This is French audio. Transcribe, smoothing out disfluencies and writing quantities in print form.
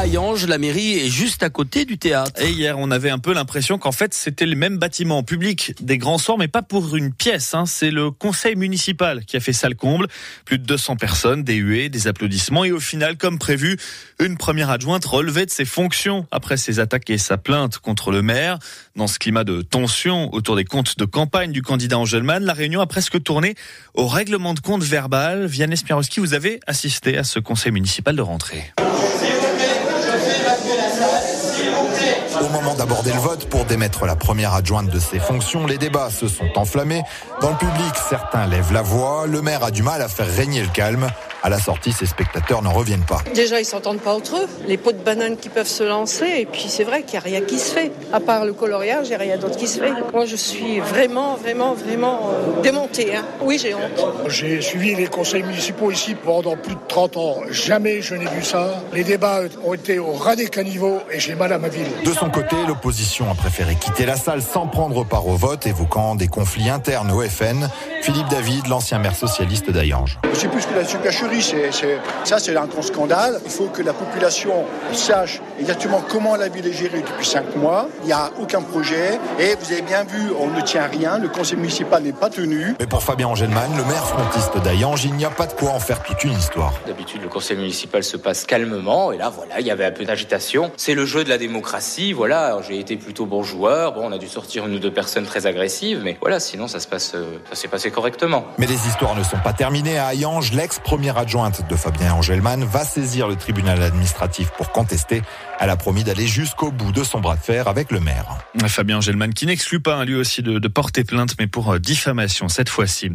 Hayange, la mairie est juste à côté du théâtre. Et hier, on avait un peu l'impression qu'en fait, c'était le même bâtiment public des grands soirs, mais pas pour une pièce. C'est le conseil municipal qui a fait salle comble. Plus de 200 personnes, des huées, des applaudissements. Et au final, comme prévu, une première adjointe relevée de ses fonctions après ses attaques et sa plainte contre le maire. Dans ce climat de tension autour des comptes de campagne du candidat Angelman, la réunion a presque tourné au règlement de compte verbal. Vianney Spiarowski, vous avez assisté à ce conseil municipal de rentrée. Au moment d'aborder le vote pour démettre la première adjointe de ses fonctions, les débats se sont enflammés. Dans le public, certains lèvent la voix. Le maire a du mal à faire régner le calme. À la sortie, ses spectateurs n'en reviennent pas. Déjà, ils s'entendent pas entre eux. Les pots de banane qui peuvent se lancer, et puis c'est vrai qu'il n'y a rien qui se fait. À part le coloriage, il n'y a rien d'autre qui se fait. Moi, je suis vraiment démontée. Oui, j'ai honte. J'ai suivi les conseils municipaux ici pendant plus de 30 ans. Jamais je n'ai vu ça. Les débats ont été au ras des caniveaux et j'ai mal à ma ville. De son côté, l'opposition a préféré quitter la salle sans prendre part au vote, évoquant des conflits internes au FN. Philippe David, l'ancien maire socialiste d'Hayange. C'est plus que la supercherie, c'est un grand scandale. Il faut que la population sache exactement comment la ville est gérée depuis 5 mois. Il n'y a aucun projet et vous avez bien vu, on ne tient rien, le conseil municipal n'est pas tenu. Mais pour Fabien Angelman, le maire frontiste d'Hayange, il n'y a pas de quoi en faire toute une histoire. D'habitude, le conseil municipal se passe calmement et là, voilà, il y avait un peu d'agitation. C'est le jeu de la démocratie, voilà. Alors, j'ai été plutôt bon joueur. Bon, on a dû sortir une ou deux personnes très agressives, mais voilà, sinon ça s'est passé correctement. Mais les histoires ne sont pas terminées. À Hayange, l'ex-première adjointe de Fabien Angelman va saisir le tribunal administratif pour contester. Elle a promis d'aller jusqu'au bout de son bras de fer avec le maire. Fabien Angelman qui n'exclut pas lui aussi de porter plainte, mais pour diffamation cette fois-ci.